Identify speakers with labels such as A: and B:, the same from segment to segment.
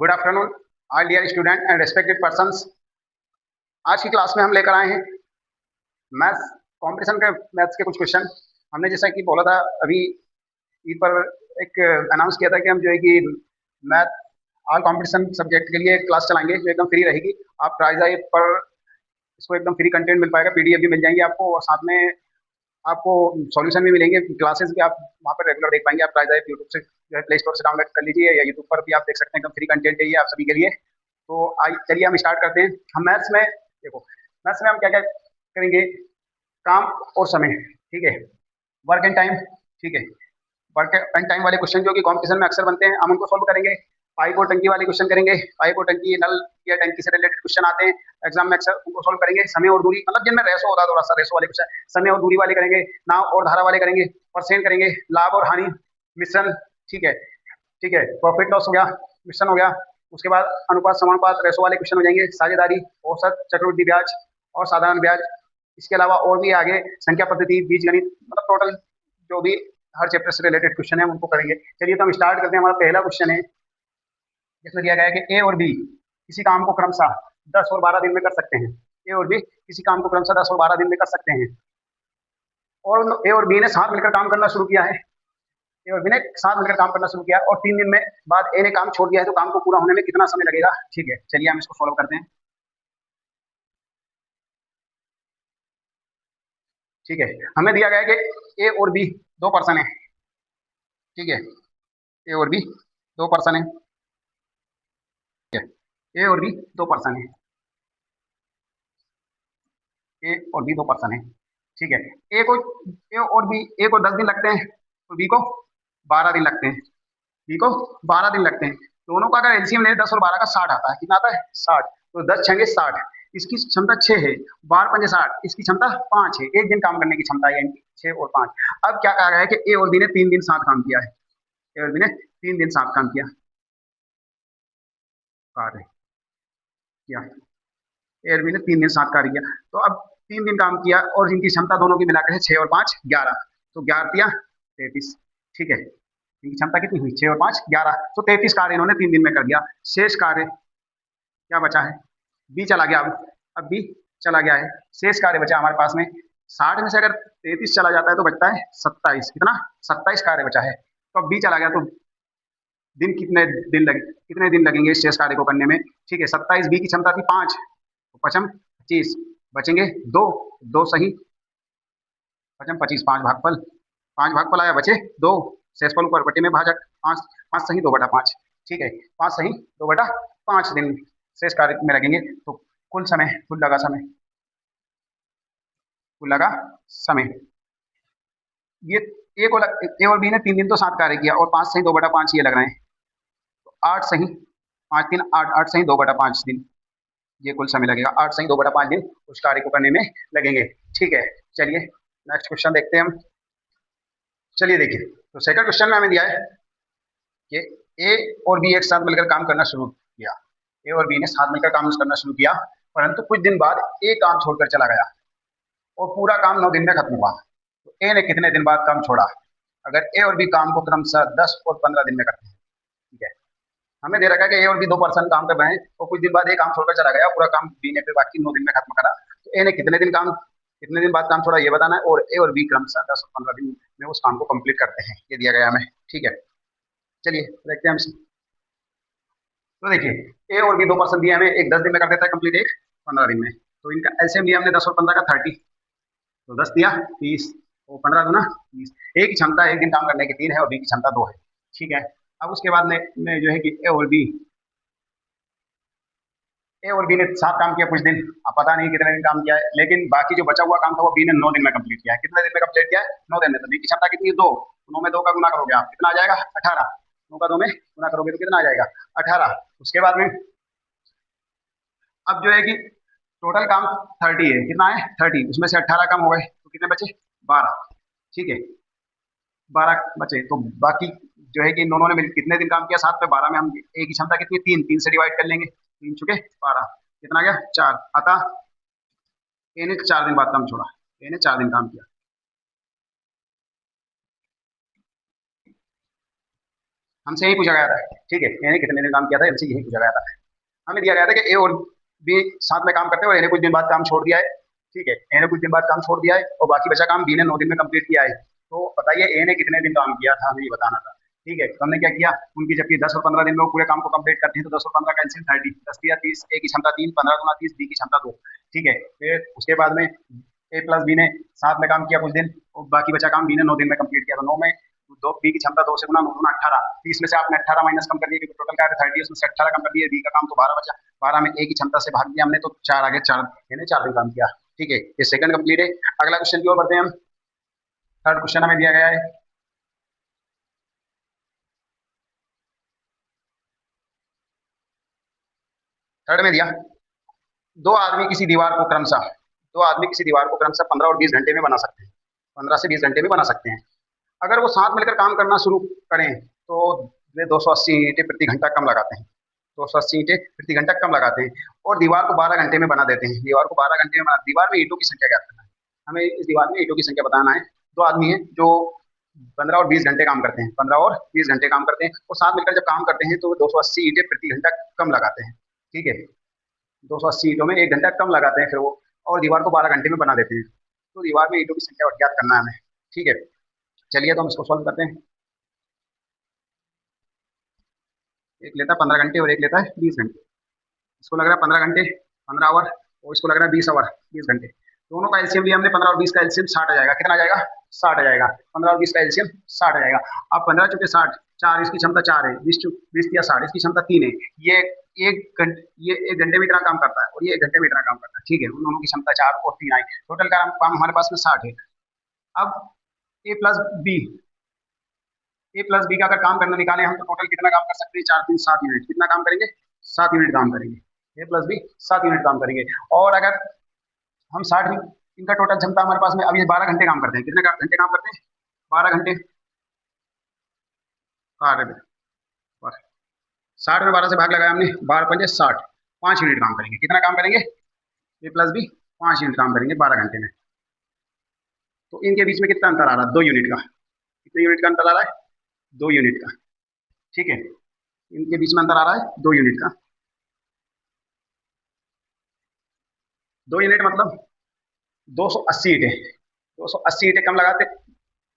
A: Good afternoon all dear student and respected persons. आज की class में हम लेकर आए हैं मैथ्स कंपटीशन के मैथ्स के कुछ क्वेश्चन। हमने जैसा कि बोला था अभी ईद पर एक अनाउंस किया था कि हम जो है कि मैथ ऑल कंपटीशन सब्जेक्ट के लिए एक क्लास चलाएंगे जो एकदम फ्री रहेगी। आप ट्राइज आई पर इसको एकदम फ्री कंटेंट मिल पाएगा, पीडीएफ भी मिल जाएंगे आपको और साथ में आपको सॉल्यूशन भी मिलेंगे, क्लासेस भी आप वहाँ पर रेगुलर देख पाएंगे। आप ट्राइज आई यूट्यूब से जो है प्ले स्टोर से डाउनलोड कर लीजिए या यूट्यूब पर भी आप देख सकते हैं, एकदम फ्री कंटेंट है ये आप सभी के लिए। तो चलिए हम स्टार्ट करते हैं। हम मैथ्स में देखो, मैथ्स में हम क्या क्या करेंगे, काम और समय, ठीक है, वर्क एंड टाइम, ठीक है, वर्क एंड टाइम वाले क्वेश्चन जो कि कॉम्पिटिशन में अक्सर बनते हैं हम उनको सोल्व करेंगे। पाइप और टंकी वाले क्वेश्चन करेंगे, पाइप और टंकी नल या टंकी से रिलेटेड क्वेश्चन आते हैं एग्जाम में अक्सर, उनको सोल्व करेंगे। समय और दूरी मतलब जिनमें रेशो होता है, थोड़ा सा रेशो वाले क्वेश्चन समय और दूरी वाले करेंगे। नाव और धारा वाले करेंगे, परसेंट करेंगे, लाभ और हानि, मिश्रण, ठीक है, ठीक है, प्रॉफिट लॉस हो गया, मिश्रण हो गया। उसके बाद अनुपात समानुपात रेशो वाले क्वेश्चन हो जाएंगे, साझेदारी, औसत, चक्रवृद्धि ब्याज और साधारण ब्याज। इसके अलावा और भी आगे संख्या पद्धति, बीज गणित, मतलब टोटल जो भी हर चैप्टर से रिलेटेड क्वेश्चन है उनको करेंगे। चलिए तो हम स्टार्ट करते हैं। हमारा पहला क्वेश्चन है जिसमें दिया गया है कि ए और बी किसी काम को क्रमशः 10 और 12 दिन में कर सकते हैं। ए और बी किसी काम को क्रमशः 10 और 12 दिन में कर सकते हैं और ए और बी ने साथ मिलकर काम करना शुरू किया है। ए और बी ने साथ मिलकर काम करना शुरू किया और 3 दिन में बाद ए ने काम छोड़ दिया है, तो काम को पूरा होने में कितना समय लगेगा? ठीक है, चलिए हम इसको सॉल्व करते हैं। ठीक है, हमें दिया गया है कि ए और बी दो पर्सन है, ठीक है, ए और बी दो पर्सन है, ए और बी दो पर्सन है, ए और बी दो पर्सन है, ठीक है। ए और बी, ए को 10 दिन लगते हैं और बी को 12 दिन लगते हैं, बी को 12 दिन लगते हैं। दोनों का अगर एलसीएम ले 10 और 12 का 60 आता है, कितना आता है? 60। तो 10 छंगे 60, इसकी क्षमता 6 है, 12 पंजे 60, इसकी क्षमता 5 है, एक दिन काम करने की क्षमता है इनकी 6 और 5। अब क्या कहा गया है कि ए और बी ने 3 दिन साथ काम किया है, ए और बी ने 3 दिन साथ काम किया, कार्य किया, ए और बी ने 3 दिन साथ कार्य किया। तो अब 3 दिन काम किया और इनकी क्षमता दोनों की मिलाकर है 6 और 5 11, तो 11 33, ठीक है। इनकी क्षमता कितनी हुई? 6 और 5 11, तो 33 कार्य इन्होंने 3 दिन में कर दिया। शेष कार्य क्या बचा है? बी चला गया, अब बी चला गया है, शेष कार्य बचा हमारे पास में 60 में से अगर 33 चला जाता है तो बचता है 27, कितना? 27 कार्य बचा है। तो अब बी चला गया तो दिन कितने दिन लगेंगे इस शेष कार्य को करने में? ठीक है, 27, बी की क्षमता थी 5, तो 5 25, बचेंगे 2, 2 सही, 5 25, 5 भागफल, 5 भागफल आया, बचे 2, शेषफल ऊपर बटे में भाजक 5, 5 सही 2/5, ठीक है, 5 सही 2/5 दिन शेष कार्य में लगेंगे। तो कुल समय, कुल लगा समय, कुल लगा समय, ये ए और बी ने 3 दिन तो साथ कार्य किया और 5 सही 2/5 ये लग रहे हैं, तो 8 सही 5 3 8, 8 सही 2/5 दिन ये कुल समय लगेगा। 8 सही 2/5 दिन उस कार्य को करने में लगेंगे, ठीक है। चलिए नेक्स्ट क्वेश्चन देखते हैं हम। चलिए देखिए, तो सेकंड क्वेश्चन में हमें दिया है कि ए और बी एक साथ मिलकर काम करना शुरू किया, ए और बी ने साथ मिलकर काम करना शुरू किया, परंतु कुछ दिन बाद ए काम छोड़कर चला गया और पूरा काम 9 दिन में खत्म हुआ। तो ए ने कितने दिन बाद काम छोड़ा? अगर ए और बी काम को क्रमशः 10 और 15 दिन में करते हैं, ठीक है, हमें दे रखा है कि ए और बी दो पर्सन काम कर रहे हैं और कुछ दिन बाद ए काम छोड़कर चला गया, पूरा काम बी ने फिर बाकी 9 दिन में खत्म करा। तो ए ने कितने दिन बाद काम छोड़ा ये बताना है, और ए और बी क्रमशः 10 और 15 दिन में उस काम को कंप्लीट करते हैं, ये दिया गया हमें, ठीक है। चलिए देखते हैं हम। तो देखिए ए और बी दो पर्सन दिए हमें, एक 10 दिन में कर देता है कंप्लीट, एक 15 दिन में। तो इनका एलसीएम लिया हमने 10 और 15 का 30, तो 10 दिया 30, तो 15 दूना 30। ए की क्षमता एक दिन काम करने की 3 है और बी की क्षमता 2 है, ठीक है। अब उसके बाद में जो है कि ए और बी ने साथ काम किया कुछ दिन, अब पता नहीं कितने दिन काम किया है, लेकिन बाकी जो बचा हुआ काम था वो बी ने 9 दिन में कंप्लीट किया है। कितने दिन में कंप्लीट किया है? 9 दिन में। तो बी की क्षमता कितनी है? 2, 9 में 2 का गुना करोगे आप, कितना आ जाएगा? 18, 9 का 2 में गुना करोगे तो कितना आ जाएगा? 18। उसके बाद में अब जो है कि टोटल काम 30 है, कितना है? 30, उसमें से 18 कम हो गए तो कितने बचे? 12, ठीक है, 12 बचे। तो बाकी जो है कि इन दोनों ने मिलकर कितने दिन काम किया साथ में? 12 में हम ए की क्षमता कितनी? 3, 3 से डिवाइड कर लेंगे, 3 चुके 12, कितना आ गया? 4। अतः ए ने 4 दिन बाद काम छोड़ा, ए ने 4 दिन काम किया। हमसे यही पूछा गया था ठीक है, ए ने कितने दिन काम किया था, इनसे यही पूछा गया था। हमें दिया गया था कि ए और बी साथ में काम करते हैं और ए ने कुछ दिन बाद काम छोड़ दिया है। ठीक है, ए ने कुछ दिन बाद काम छोड़ दिया है और बाकी बचा काम बी ने 9 दिन में कंप्लीट किया है। तो बताइए ए ने कितने दिन काम किया था, हमें ये बताना था। ठीक है, तो हमने क्या किया, उनकी जबकि 10 और 15 दिन में वो पूरे काम को कंप्लीट करते हैं, तो 10 और 15 का एलसीएम 30, 10 या 30, ए की क्षमता 3, 15 दूना 30, बी की क्षमता 2। ठीक है, फिर उसके बाद में ए प्लस बी ने साथ में काम किया कुछ दिन और बाकी बचा काम बी ने 9 दिन में कंप्लीट किया। तो 9 में दो बी की क्षमता 2 से गुना 9 दूना 18, 30 में से आपने 18 माइनस कम कर दिया क्योंकि टोटल कार्य 30 उसमें से 18 कम कर दिया, बी का काम तो 12 बचा, 12 में ए की क्षमता से भाग दिया हमने तो 4 आगे 4 यानी 4 दिन काम किया। ठीक है, ये सेकंड कंप्लीट है। अगला क्वेश्चन की ओर बढ़ते हैं हम। थर्ड क्वेश्चन हमें दिया गया है, थर्ड में दिया दो आदमी किसी दीवार को क्रमशः 15 और 20 घंटे में बना सकते हैं, 15 से 20 घंटे में बना सकते हैं। अगर वो साथ मिलकर काम करना शुरू करें तो वे 280 ईंटें प्रति घंटा कम लगाते हैं, 280 ईंटें प्रति घंटा कम लगाते हैं और दीवार को 12 घंटे में बना देते हैं। दीवार को 12 घंटे में बना, दीवार में ईंटों की संख्या क्या करना है, हमें इस दीवार में ईंटों की संख्या बताना है। दो आदमी हैं जो 15 और 20 घंटे काम करते हैं, 15 और 20 घंटे काम करते हैं और साथ मिलकर जब काम करते हैं तो 280 ईंटें प्रति घंटा कम लगाते हैं। ठीक है, 280 ईंटों में 1 घंटा कम लगाते हैं फिर वो, और दीवार को 12 घंटे में बना देते हैं। तो दीवार में ईंटों की संख्या ज्ञात करना है हमें। ठीक है, चलिए तो हम इसको सॉल्व करते हैं। एक लेता है 15 घंटे और एक लेता है 20 घंटे। इसको लग रहा है 15 घंटे, 15 आवर, और इसको लग रहा है 20 आवर, 20 घंटे। दोनों का एलसीएम लिया हमने, 15 और 20 का एलसीएम 60 आ जाएगा। कितना आ जाएगा, 60 आ जाएगा। 15 और 20 का एलसीएम 60 आ जाएगा। अब 15 चुके 60, 4 इसकी क्षमता 4 है, 20 या 60 इसकी क्षमता 3 है। ये ये 1 घंटे में इतना काम करता है और ये 1 घंटे में इतना काम करता है। ठीक है, उन दोनों की क्षमता 4 और 3 आई, टोटल काम हमारे पास में 60 है। अब ए प्लस बी, ए प्लस बी का अगर काम करना निकाले हम तो टोटल कितना काम कर सकते हैं, 4 3 7 यूनिट। कितना काम करेंगे, 7 यूनिट काम करेंगे। ए प्लस बी 7 यूनिट काम करेंगे। और अगर हम 60 इनका टोटल क्षमता हमारे पास में, अब ये 12 घंटे काम करते हैं। कितने घंटे काम करते हैं, 12 घंटे। 60 में 12 से भाग लगाया हमने, 12×5 = 60, 5 यूनिट काम करेंगे। कितना काम करेंगे, ए प्लस बी 5 यूनिट काम करेंगे 12 घंटे में। तो इनके बीच में कितना अंतर आ रहा है, 2 यूनिट का। कितने यूनिट का अंतर आ रहा है, 2 यूनिट का। ठीक है, इनके बीच में अंतर आ रहा है 2 यूनिट का। 2 यूनिट मतलब 280 ईंटें, 280 ईंटें कम लगाते,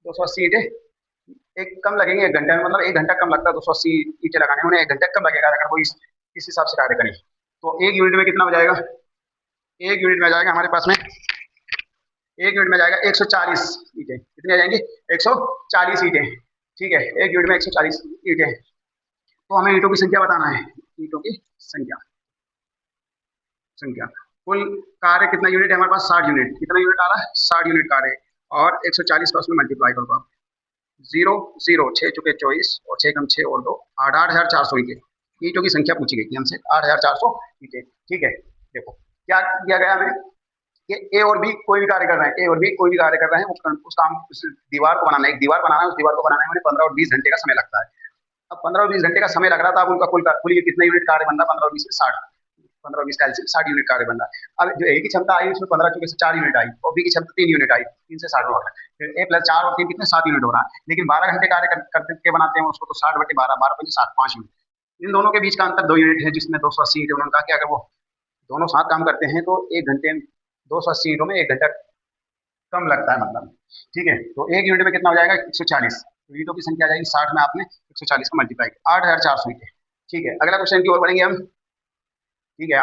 A: 280 ईंटें एक कम लगेंगे 1 घंटे में, मतलब 1 घंटा कम लगता है 280 ईंटें लगाने में, उन्हें 1 घंटा कम लगेगा अगर वो इस हिसाब से कार्य करें। तो एक यूनिट में कितना हो जाएगा, एक यूनिट में आ जाएगा हमारे पास में, एक यूनिट में जाएगा 140 ईंटें। कितनी आ जाएंगी, 140 ईंटें। ठीक है, एक यूनिट में 140 ईंटें। तो हमें ईंटों की संख्या बताना है, ईंटों की संख्या, संख्या कुल कार्य कितना यूनिट है हमारे पास, 60 यूनिट। कितना यूनिट आ रहा है, 60 यूनिट कार्य, और 140 का उसमें मल्टीप्लाई करो आप। 0 0 6 चुके 24 और 6 कम 6 और 2 8, 8400 ईंटें। ईंटों की संख्या पूछी गई थी हमसे, 8400 ईंटें। ठीक है, देखो क्या दिया गया हमें कि ए और बी कोई भी कार्य कर रहे हैं, ए और बी कोई भी कार्य कर रहे हैं, उस काम उस दीवार को बनाना है, एक दीवार बनाना है, उस दीवार को बनाने में 15 और 20 घंटे का समय लगता है। अब 15 और 20 घंटे का समय लग रहा था, अब उनका कुल ये कितना यूनिट कार्य बन रहा है, 15 और 20 में 60, 15 और 20 का एलसीएम 60 यूनिट कार्य बन रहा है। अब जो ए की क्षमता आई उसमें 15 चुके से 4 यूनिट आई और बी की क्षमता 3 यूनिट आई, 3 से 60 हो रहा है। फिर ए प्लस 4 और 3 कितने, 7 यूनिट हो रहा है। लेकिन 12 घंटे कार्य करते के बनाते हैं उसको, तो 60/12, 12×5 5 यूनिट। इन दोनों के बीच का अंतर 2 यूनिट है, जिसमें 280 ईंट। उन्होंने कहा कि अगर वो दोनों साथ काम करते हैं तो 1 घंटे 280 ईंटों में 1 घंटा कम लगता है मतलब। ठीक है, तो एक यूनिट में कितना हो जाएगा, 140। तो ईंटों की संख्या आ जाएगी 60 में आपने 140 का मल्टीप्लाई, 8400 ईंटें। ठीक है, अगला क्वेश्चन की ओर बढ़ेंगे हम। ठीक है,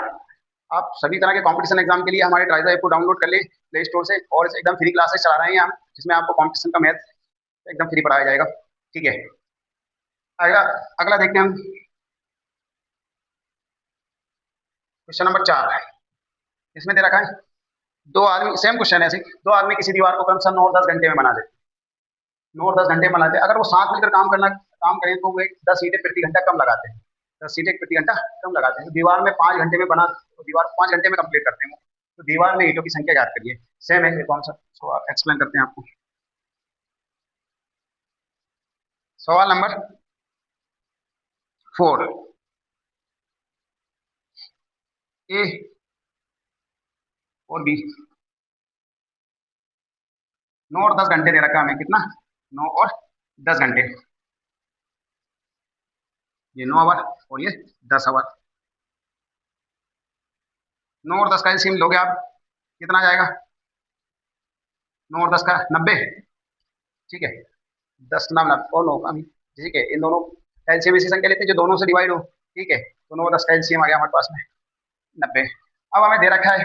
A: आप सभी तरह के कंपटीशन एग्जाम के लिए हमारे ट्राइजा ऐप को डाउनलोड कर ले प्ले स्टोर से, और इसे एकदम फ्री क्लासेस चला रहे हैं हम, जिसमें आपको कंपटीशन का मैथ एकदम फ्री पढ़ाया जाएगा। ठीक है, अगला अगला देखते हैं हम, क्वेश्चन नंबर 4 है। इसमें दे रखा है दो आदमी, सेम क्वेश्चन है ऐसे, दो आदमी किसी दीवार को क्रमशः 9 और 10 घंटे में बना देते, 9 और 10 घंटे में बनाते हैं। अगर वो साथ मिलकर काम करें तो वो 10 ईंटें प्रति घंटा कम लगाते हैं, 10 ईंटें प्रति घंटा कम लगाते हैं। तो दीवार में 5 घंटे में बना, तो दीवार को 5 घंटे में कंप्लीट करते हैं। तो दीवार में ईंटों की संख्या याद करिए। सेम है, कौन सा एक्सप्लेन करते हैं आपको। सवाल नंबर 4, ए और बी 9 और 10 घंटे दे रखा है हमें, कितना, 9 और 10 घंटे। ये 9 आवर और ये 10 आवर। 9 और 10 का एलसीएम लोगे आप, कितना जाएगा? 9 और 10 का 90, ठीक है। 10 नाम और 9 का भी, ठीक है। इन दोनों का एलसीएम ऐसी संख्या लेते हैं जो दोनों से डिवाइड हो, ठीक है। तो 9 और 10 का एलसीएम आ गया हमारे पास में 90। अब हमें दे रखा है,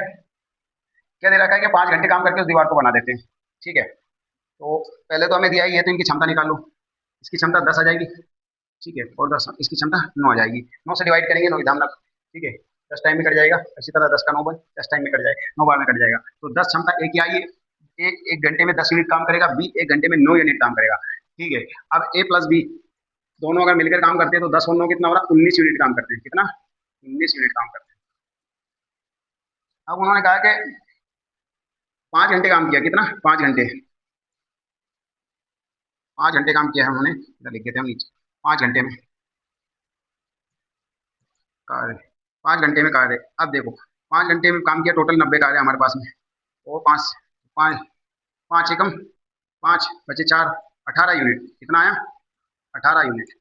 A: क्या दे रखा है कि 5 घंटे काम करके उस दीवार को बना देते हैं, ठीक है। तो पहले तो हमें दिया ही है, तो इनकी क्षमता निकाल लो। इसकी क्षमता 10 आ जाएगी, ठीक है, और 10 इसकी क्षमता 9 आ जाएगी। 9 से डिवाइड करेंगे, 9 की धाम रख, ठीक है। 10 टाइम में कट जाएगा, इसी तरह 10 का 9 बार 10 टाइम में कट जाएगा, 9 बार में कट जाएगा। तो 10 क्षमता एक ही आई है, एक घंटे में 10 यूनिट काम करेगा, बी एक घंटे में 9 यूनिट काम करेगा, ठीक है। अब ए प्लस बी दोनों अगर मिलकर काम करते हैं तो 10 और 9 कितना हो रहा है? 19 यूनिट काम करते हैं। कितना? 19 यूनिट काम करते हैं। अब उन्होंने कहा कि 5 घंटे काम किया, कितना? 5 घंटे, 5 घंटे काम किया है उन्होंने, इधर लिख देते हैं हम नीचे। 5 घंटे में कार्य, 5 घंटे में कार्य। अब देखो 5 घंटे में काम किया, टोटल 90 कार्य हमारे पास में, और पाँच पाँच पाँच एकम 5 बचे 4, 18 यूनिट। कितना आया? 18 यूनिट,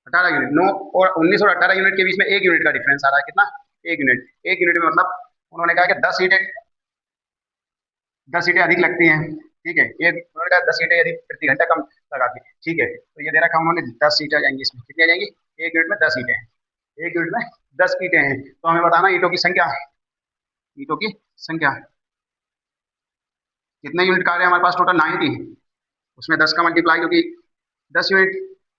A: 18 यूनिट। 9 और 19 और 18 यूनिट के बीच में 1 यूनिट का डिफरेंस आ रहा है। कितना? 1 यूनिट। 1 यूनिट में मतलब उन्होंने कहा कि 10 ईंटें अधिक लगती हैं, ठीक है। एक उन्होंने कहा 10 ईंटें यदि प्रति घंटा कम लगाती है, ठीक है। तो ये दे रखा उन्होंने 10 ईंटें आ जाएंगी इसमें। कितनी आ जाएंगी? 1 यूनिट में 10 ईंटें हैं, 1 यूनिट में 10 ईंटें हैं। तो हमें बताना ईंटों की संख्या, ईंटों की संख्या। कितने यूनिट कार्य हमारे पास? टोटल 90, उसमें 10 का मल्टीप्लाई, क्योंकि 10 यूनिट,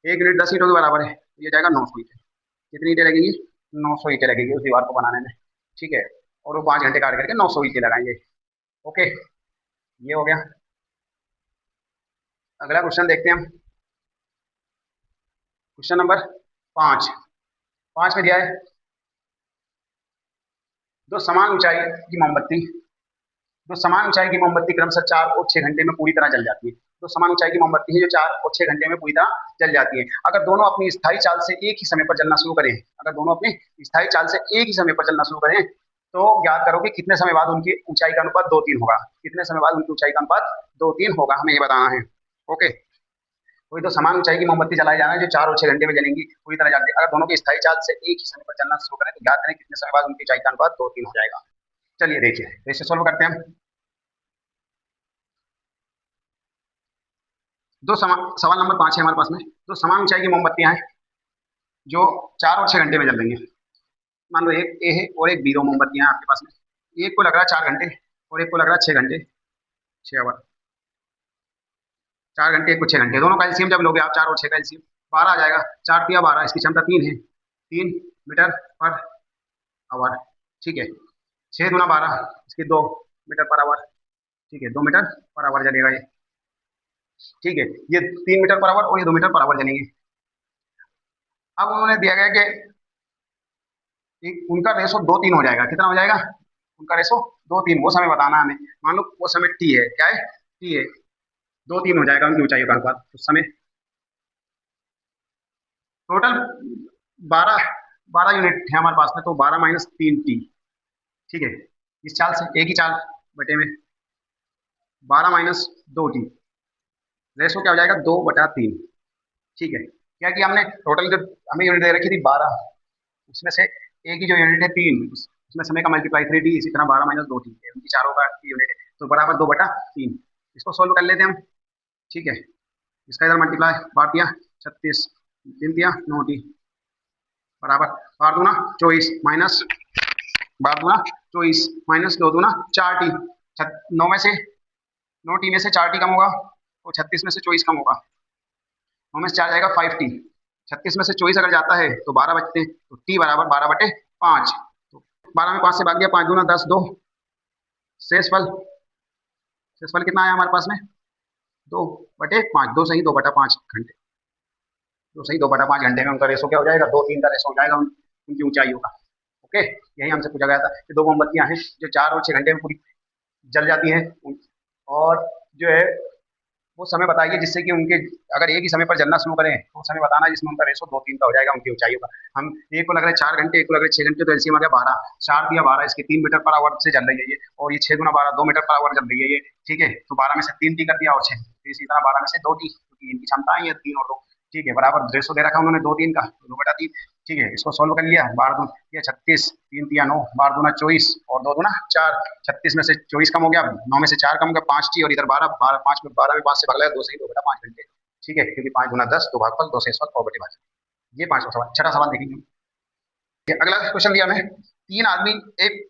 A: 1 यूनिट 10 ईंटों के बराबर है, तो ये जाएगा 900 ईंटें। कितनी ईंटें लगेंगी? 900 ईंटें लगेगी उस दीवार को बनाने में, ठीक है। और वो 5 घंटे कार्य करके 900 ईंटें लगाएंगे। ओके, ये हो गया। अगला क्वेश्चन देखते हैं हम, क्वेश्चन नंबर 5। 5 में दिया है, दो समान ऊंचाई की मोमबत्ती, दो समान ऊंचाई की मोमबत्ती क्रमशः 4 और 6 घंटे में पूरी तरह जल जाती है। दो समान ऊंचाई की मोमबत्ती है जो 4 और 6 घंटे में पूरी तरह जल जाती है। अगर दोनों अपनी स्थायी चाल से एक ही समय पर जलना शुरू करें, अगर दोनों अपनी स्थायी चाल से एक ही समय पर जलना शुरू करें, तो ज्ञात करो कि कितने समय बाद उनकी ऊंचाई का अनुपात 2-3 होगा। कितने समय बाद उनकी ऊंचाई का अनुपात 2-3 होगा, हमें ये बताना है। ओके, कोई तो समान ऊंचाई की मोमबत्ती जलाई जाना है जो 4 और 6 घंटे में जलेंगी, पूरी तरह जलती है। अगर दोनों की स्थायी चाल से एक ही समय पर जलना शुरू करें, तो ज्ञात करें कितने समय बाद उनकी ऊंचाई का अनुपात 2-3 हो जाएगा। चलिए देखिए, तो इसे सोल्व करते हैं हम। सवाल नंबर 5 है हमारे पास में। दो समान ऊंचाई की मोमबत्तियां हैं जो 4 और 6 घंटे में जल रही हैं। मान लो एक ए है और एक बी, दो मोमबत्तियां हैं आपके पास में। एक को लग रहा है 4 घंटे और एक को लग रहा है 6 घंटे, 6 आवर। 4 घंटे, एक को 6 घंटे, दोनों का एलसीएम जब लोगे आप, 4 और 6 का एलसीएम 12 आ जाएगा। 4 तिया 12, इसकी क्षमता 3 है, 3 मीटर पर आवर, ठीक है। 6 दूना 12, इसकी 2 मीटर पर आवर, ठीक है। 2 मीटर पर आवर जलेगा ये, ठीक है। ये 3 मीटर पर आवर और ये 2 मीटर पर आवर जलेंगे। अब उन्होंने दिया गया कि उनका रेशो 2-3 हो जाएगा। कितना हो जाएगा उनका रेशो? 2-3। वो समय बताना हमें। मान लो वो समय टी है, क्या है? टी है। 2-3 हो जाएगा उनकी ऊंचाई का अनुपात उस समय। टोटल 12 यूनिट है हमारे पास में, तो 12 माइनस 3 टी, ठीक है। इस चाल से एक ही चाल बटे में 12 माइनस 2 टी, रेशो क्या हो जाएगा? 2/3, ठीक है। क्या कि हमने टोटल जो हमें यूनिट दे रखी थी 12, उसमें से एक ही जो यूनिट है 3, उसमें समय का मल्टीप्लाई 3 टी, इसी तरह 12 माइनस 2 टी है, उनकी चारों का यूनिट है, तो बराबर 2/3। इसको सोल्व कर लेते हैं हम, ठीक है। इसका इधर मल्टीप्लाई, 12 दिया 36, 3 दिया 9 टी, बराबर 12 दूना 24 माइनस 12 दूना 24 माइनस 2 दूना 4 टी। 9 में से 9 टी में से 4 टी कम होगा, और 36 में से 24 कम होगा। 9 में से 4 जाएगा 5 टी, 36 में से 24 अगर जाता है तो 12 बचते हैं, तो टी बराबर 12/5। तो 12 में 5 से भाग दिया, 5 दूना 10, 2 शेषफल कितना आया हमारे पास में? 2/5, 2 सही 2/5 घंटे, 2 सही 2/5 घंटे में उनका रेशो क्या हो जाएगा? 2-3 का रेशो हो जाएगा उनकी ऊंचाइयों का। ओके, यही हमसे पूछा गया था कि दो मोमबत्तियां हैं जो 4 और 6 घंटे में पूरी जल जाती हैं, और जो है वो समय बताइए जिससे कि उनके अगर एक ही समय पर जलना शुरू करें तो समय बताना जिसमें उनका रेशो 2-3 का हो जाएगा उनकी ऊंचाइयों का। हम एक को लग रहा है 4 घंटे, एक को लग रहा है 6 घंटे, तो एलसीएम आ गया 12। 4 दिया 12, इसकी 3 मीटर पर आवर से जल रही है ये, और ये 6 गुना 12, 2 मीटर पर आवर जल रही है ये, ठीक है। तो 12 में से 3 टी कर दिया और 6, इसी तरह 12 में से 2 टी, क्योंकि इनकी क्षमता है ये 3 और 2, ठीक है, बराबर रेशो दे रखा उन्होंने 2-3 का, 2/3। ठीक है, इसको सोल्व कर लिया, 12 दूनी ये 36, 3 तिया 9, 12 दूना 24 और 2 दूना 4। 36 में से 24 कम हो गया, 9 में से 4 कम हो गया, 5 टी और इधर 12, 5 में 12 में 5 से भाग 2 सही 2/5 घंटे। ठीक है, क्योंकि 5 गुना 10, 2 भागफल 2 से इस वक्त पॉवर्टी भाग। ये 5वां सवाल। छठा सवाल देखेंगे। ये अगला क्वेश्चन दिया हमें, 3 आदमी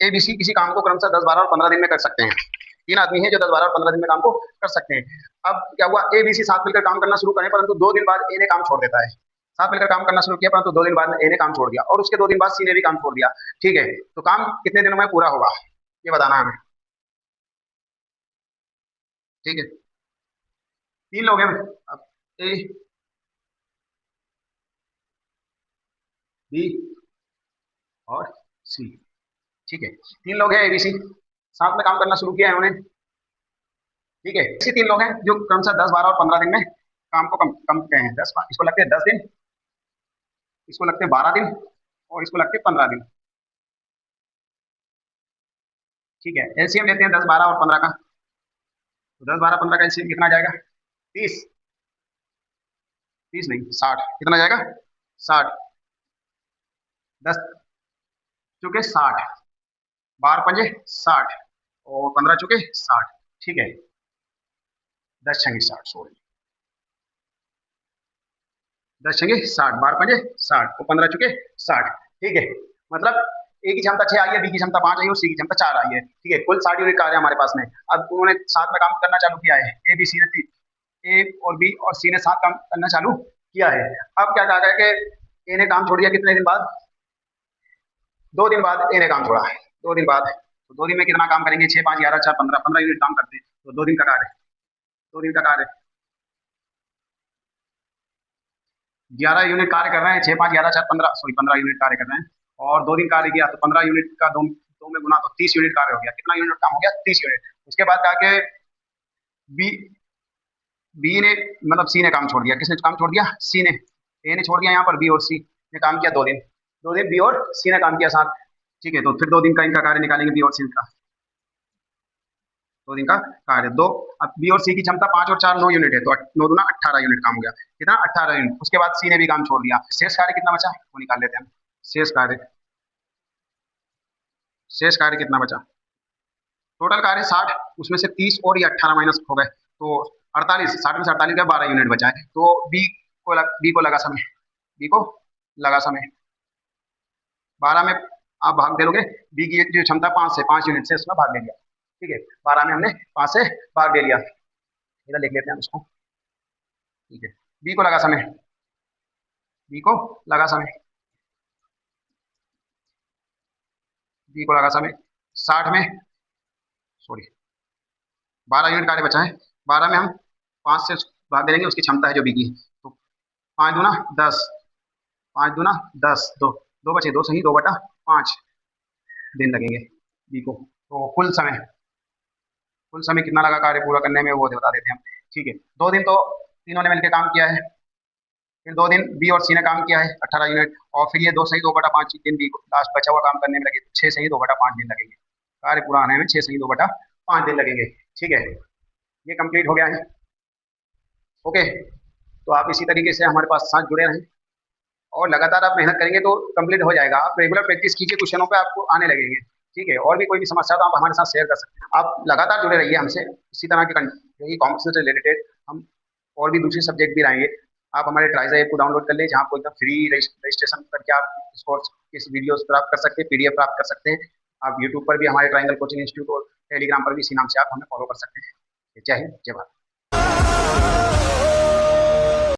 A: ABC किसी काम को क्रमशः 10, 12 और 15 दिन में कर सकते हैं। 3 आदमी हैं जो 10, 12 और 15 दिन में काम को कर सकते हैं। अब क्या हुआ, ABC साथ मिलकर काम करना शुरू करें, परंतु 2 दिन बाद ए ने काम छोड़ देता है। साथ मिलकर काम करना शुरू किया, परंतु 2 दिन बाद ए ने काम छोड़ दिया और उसके 2 दिन बाद सी ने भी काम छोड़ दिया। ठीक है, तो काम कितने दिनों में पूरा होगा ये बताना है हमें। ठीक है, 3 लोग हैं, अब ए, बी और सी। ठीक है, 3 लोग हैं ABC, साथ में काम करना शुरू किया है उन्होंने। ठीक है, ऐसे 3 लोग हैं जो क्रमशः 10, 12 और 15 दिन में काम को कम करते हैं। 10 इसको लगते हैं 10 दिन, इसको लगते हैं 12 दिन और इसको लगते हैं 15 दिन। ठीक है, एलसीएम लेते हैं 10, 12 और 15 का। तो 10, 12, 15 का एलसीएम कितना जाएगा? 30 नहीं 60। कितना जाएगा? 60। 10 चुके 60, 12 पंजे 60 और 15 चुके 60। ठीक है, 10 छंगे 60, सॉरी 10 छंगे 60, 12 पंजे 60 और 15 चुके 60। ठीक है, मतलब ए की क्षमता 6 आई है, बी की क्षमता 5 आई है और सी की क्षमता 4 आई है। ठीक है, कुल 60 यूनिट कार्य हमारे पास में। अब उन्होंने साथ में काम करना चालू किया है, ए बी सी ने, ए और बी और सी ने साथ काम करना चालू किया है। अब क्या कहा गया कि ए ने काम छोड़ दिया कितने दिन बाद? 2 दिन बाद ए ने काम छोड़ा। 2 दिन बाद, तो 2 दिन में कितना काम करेंगे? 6, 5, 11, 4, 15, 15 यूनिट काम करते हैं, तो 2 दिन का कार्य, 2 दिन का कार्य 11 यूनिट कार्य कर रहे हैं। 6, 5, 11, 4, 15, सॉरी 15 यूनिट कार्य कर रहे हैं और 2 दिन कार्य किया, तो 15 यूनिट का 2 में गुना तो 30 यूनिट कार्य हो गया। कितना यूनिट काम हो गया? 30 यूनिट। उसके बाद कहा कि बी ने, मतलब सी ने काम छोड़ दिया। किसने काम छोड़ दिया? सी ने। ए ने छोड़ दिया यहाँ पर, बी और सी ने काम किया 2 दिन। 2 दिन बी और सी ने काम किया साथ। ठीक है, तो फिर 2 दिन का इनका कार्य निकालेंगे, बी और सी का 2 दिन का कार्य। 2, अब बी और सी की क्षमता 5 और 4 9 यूनिट है, तो 9 दूना 18 यूनिट काम हो गया। कितना? 18 यूनिट। उसके बाद सी ने भी काम छोड़ दिया। शेष कार्य कितना बचा वो निकाल लेते हैं। शेष कार्य कितना बचा? टोटल कार्य 60, उसमें से 30 और ये 18 माइनस हो गए, तो 48। 60 में से 48 गए, 12 यूनिट बचा है। तो बी को लगा समय, बी को लगा समय 12 में आप भाग दे लोगे। बी की जो क्षमता 5 है, 5 यूनिट से उसमें भाग दे दिया। ठीक है, 12 में हमने 5 से भाग दे लिया। इधर लिख लेते हैं उसको। ठीक है, बी को लगा समय, बी को लगा समय, बी को लगा समय 60 में, सॉरी 12 यूनिट कार्य बचा है। 12 में हम 5 से भाग दे देंगे, उसकी क्षमता है जो बी की। तो 5 दूना 10, 5 दूना 10, 2 बचे, 2 सही 2/5 दिन लगेंगे बी को। तो कुल समय कितना लगा कार्य पूरा करने में वो बता देते हैं हम। ठीक है, 2 दिन तो तीनों ने मिलकर काम किया है, फिर 2 दिन बी और सी ने काम किया है 18 यूनिट, और फिर ये 2 सही 2/5 दिन बी को लास्ट बचा हुआ काम करने में लगे, 6 सही 2/5 दिन लगेंगे। कार्य पूरा आने में 6 सही 2/5 दिन लगेंगे। ठीक है, ये कंप्लीट हो गया है। ओके, तो आप इसी तरीके से हमारे पास साथ जुड़े रहें और लगातार आप मेहनत करेंगे तो कंप्लीट हो जाएगा। आप रेगुलर प्रैक्टिस कीजिए, क्वेश्चनों पे आपको आने लगेंगे। ठीक है, और भी कोई भी समस्या तो आप हमारे साथ शेयर कर सकते हैं। आप लगातार जुड़े रहिए हमसे, इसी तरह के कॉम्पिटिशन से रिलेटेड हम और भी दूसरे सब्जेक्ट भी लाएंगे। आप हमारे ट्राइजा ऐप को डाउनलोड कर लें, जहाँ आपको एकदम फ्री रजिस्ट्रेशन करके आप इस कोर्स की वीडियोस प्राप्त कर सकते हैं, पीडीएफ प्राप्त कर सकते हैं। आप यूट्यूब पर भी हमारे ट्रायंगल कोचिंग इंस्टीट्यूट और टेलीग्राम पर भी इसी नाम से आप हमें फॉलो कर सकते हैं। जय हिंद, जय भारत।